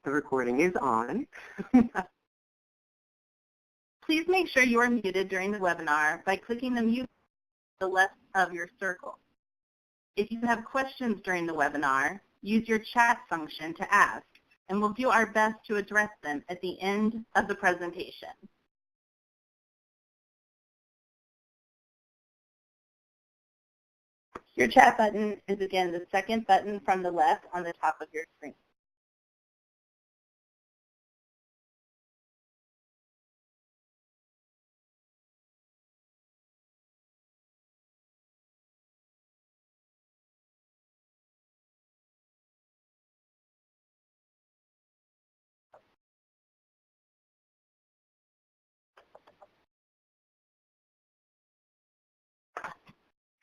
the recording is on. Please make sure you are muted during the webinar by clicking the mute to the left of your circle. If you have questions during the webinar, use your chat function to ask, and we'll do our best to address them at the end of the presentation. Your chat button is again the second button from the left on the top of your screen.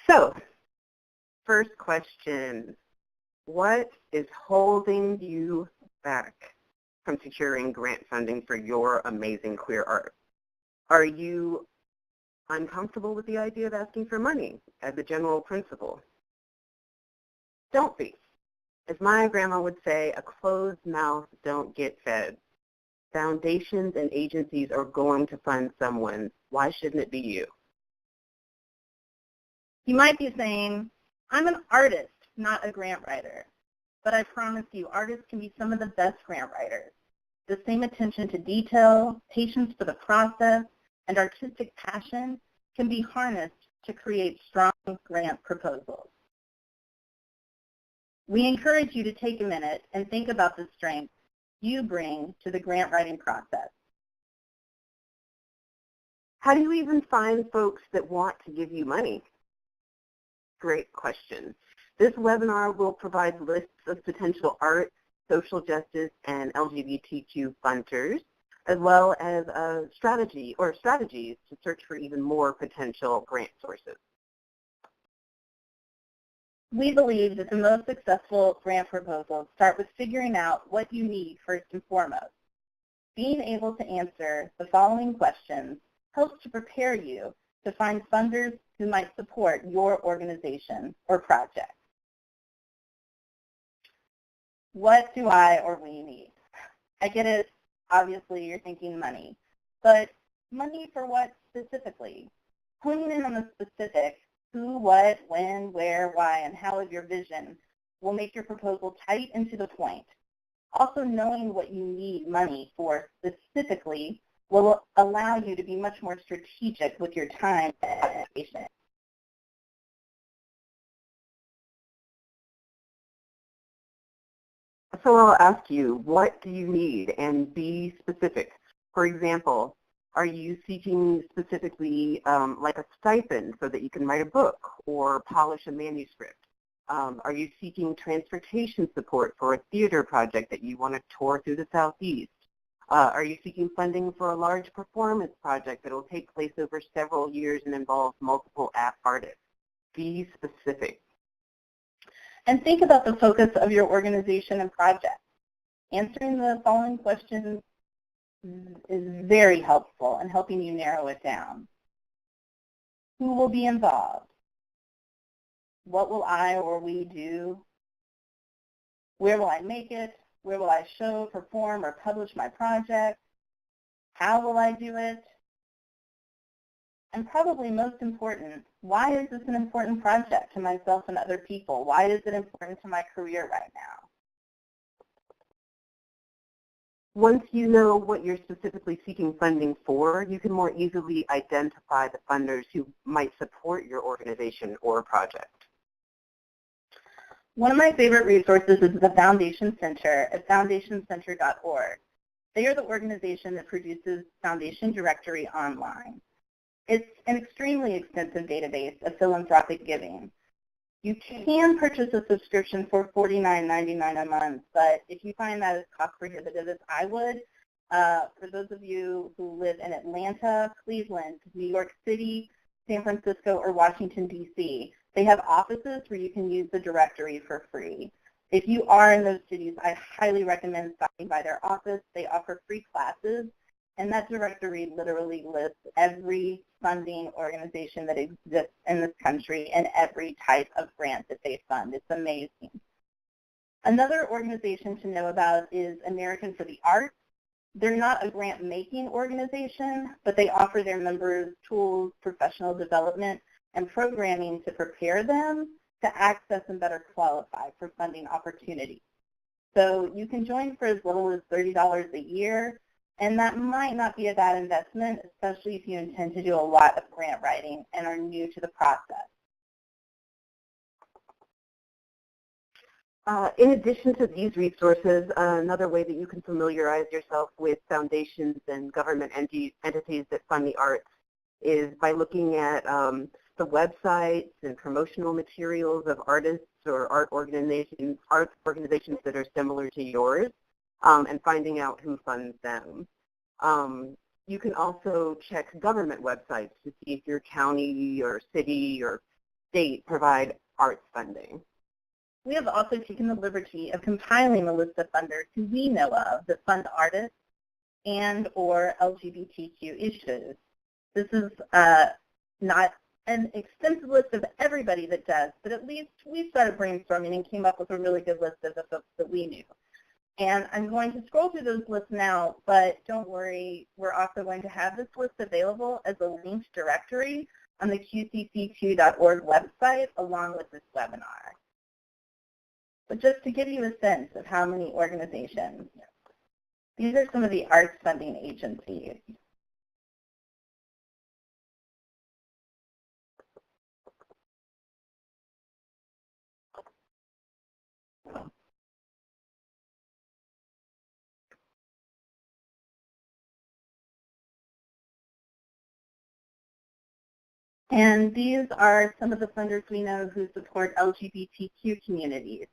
So, first question, what is holding you back from securing grant funding for your amazing queer art? Are you uncomfortable with the idea of asking for money as a general principle? Don't be. As my grandma would say, a closed mouth don't get fed. Foundations and agencies are going to fund someone. Why shouldn't it be you? You might be saying, I'm an artist, not a grant writer. But I promise you, artists can be some of the best grant writers. The same attention to detail, patience for the process, and artistic passion can be harnessed to create strong grant proposals. We encourage you to take a minute and think about the strengths you bring to the grant writing process. How do you even find folks that want to give you money? Great question. This webinar will provide lists of potential art, social justice, and LGBTQ funders, as well as strategies to search for even more potential grant sources. We believe that the most successful grant proposals start with figuring out what you need first and foremost. Being able to answer the following questions helps to prepare you to find funders who might support your organization or project. What do I or we need? I get it, obviously you're thinking money, but money for what specifically? Honing in on the specifics, who, what, when, where, why, and how of your vision will make your proposal tight and to the point. Also knowing what you need money for specifically will allow you to be much more strategic with your time and dedication. So I'll ask you, what do you need? And be specific. For example, are you seeking specifically like a stipend so that you can write a book or polish a manuscript? Are you seeking transportation support for a theater project that you want to tour through the Southeast? Are you seeking funding for a large performance project that will take place over several years and involve multiple artists? Be specific. And think about the focus of your organization and project. Answering the following questions is very helpful in helping you narrow it down. Who will be involved? What will I or we do? Where will I make it? Where will I show, perform, or publish my project? How will I do it? And probably most important, why is this an important project to myself and other people? Why is it important to my career right now? Once you know what you're specifically seeking funding for, you can more easily identify the funders who might support your organization or project. One of my favorite resources is the Foundation Center at foundationcenter.org. They are the organization that produces Foundation Directory Online. It's an extremely extensive database of philanthropic giving. You can purchase a subscription for $49.99 a month, but if you find that as cost prohibitive as I would, for those of you who live in Atlanta, Cleveland, New York City, San Francisco, or Washington, D.C., they have offices where you can use the directory for free. If you are in those cities, I highly recommend stopping by their office. They offer free classes, and that directory literally lists every funding organization that exists in this country and every type of grant that they fund. It's amazing. Another organization to know about is American for the Arts. They're not a grant-making organization, but they offer their members tools, professional development, and programming to prepare them to access and better qualify for funding opportunities. So you can join for as little as $30 a year, and that might not be a bad investment, especially if you intend to do a lot of grant writing and are new to the process. In addition to these resources, another way that you can familiarize yourself with foundations and government entities that fund the arts is by looking at the websites and promotional materials of artists or arts organizations that are similar to yours, and finding out who funds them. You can also check government websites to see if your county or city or state provide arts funding. We have also taken the liberty of compiling a list of funders who we know of that fund artists and or LGBTQ issues. This is not an extensive list of everybody that does, but at least we started brainstorming and came up with a really good list of the folks that we knew. And I'm going to scroll through those lists now, but don't worry, we're also going to have this list available as a linked directory on the qcc2.org website along with this webinar. But just to give you a sense of how many organizations, these are some of the arts funding agencies. And these are some of the funders we know who support LGBTQ communities.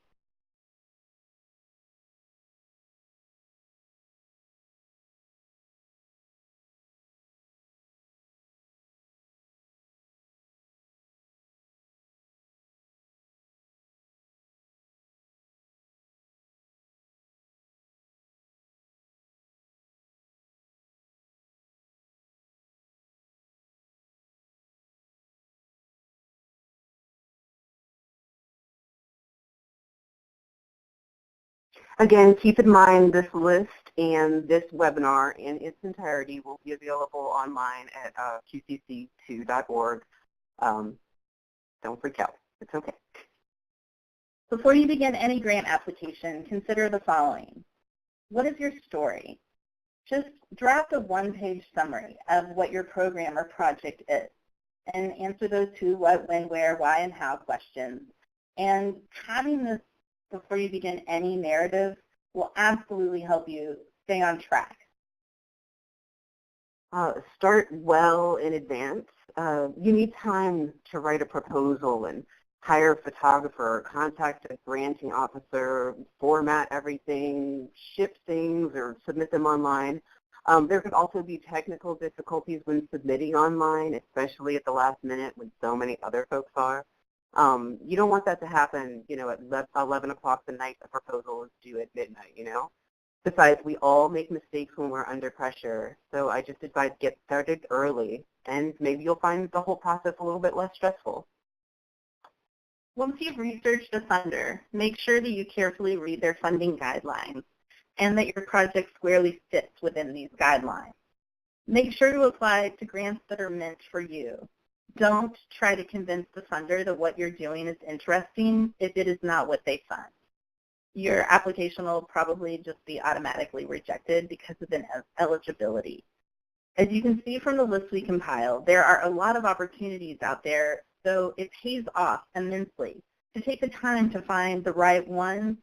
Again, keep in mind this list and this webinar in its entirety will be available online at qcc2.org. Don't freak out. It's okay. Before you begin any grant application, consider the following. What is your story? Just draft a one-page summary of what your program or project is and answer those who, what, when, where, why, and how questions. And having this before you begin any narrative will absolutely help you stay on track. Start well in advance. You need time to write a proposal and hire a photographer, contact a granting officer, format everything, ship things, or submit them online. There could also be technical difficulties when submitting online, especially at the last minute when so many other folks are. You don't want that to happen, at 11 o'clock the night the proposal is due at midnight, Besides, we all make mistakes when we're under pressure, so I just advise get started early, and maybe you'll find the whole process a little bit less stressful. Once you've researched a funder, make sure that you carefully read their funding guidelines and that your project squarely fits within these guidelines. Make sure to apply to grants that are meant for you. Don't try to convince the funder that what you're doing is interesting if it is not what they fund. Your application will probably just be automatically rejected because of ineligibility. As you can see from the list we compiled, there are a lot of opportunities out there, so it pays off immensely to take the time to find the right ones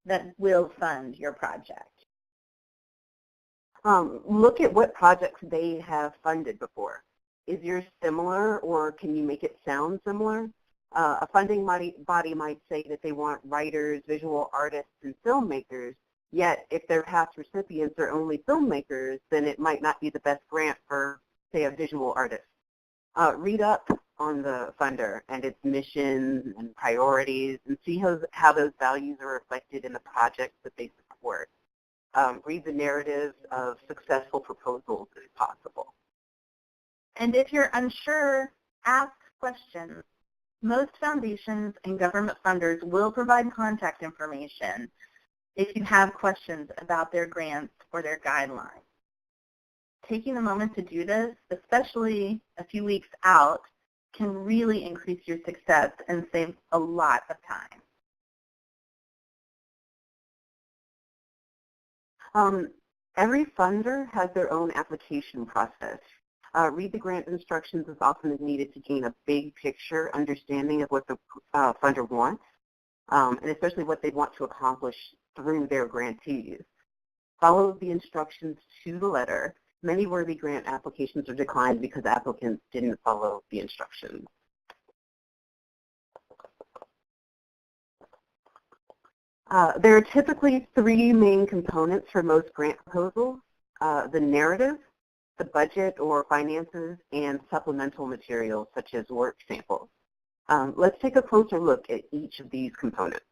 that will fund your project. Look at what projects they have funded before. Is yours similar, or can you make it sound similar? A funding body might say that they want writers, visual artists, and filmmakers, yet if their past recipients are only filmmakers, then it might not be the best grant for, say, a visual artist. Read up on the funder and its missions and priorities and see how those values are reflected in the projects that they support. Read the narratives of successful proposals if possible. And if you're unsure, ask questions. Most foundations and government funders will provide contact information if you have questions about their grants or their guidelines. Taking a moment to do this, especially a few weeks out, can really increase your success and save a lot of time. Every funder has their own application process. Read the grant instructions as often as needed to gain a big picture understanding of what the funder wants, and especially what they want to accomplish through their grantees. Follow the instructions to the letter. Many worthy grant applications are declined because applicants didn't follow the instructions. There are typically three main components for most grant proposals: the narrative, the budget or finances, and supplemental materials such as work samples. Let's take a closer look at each of these components.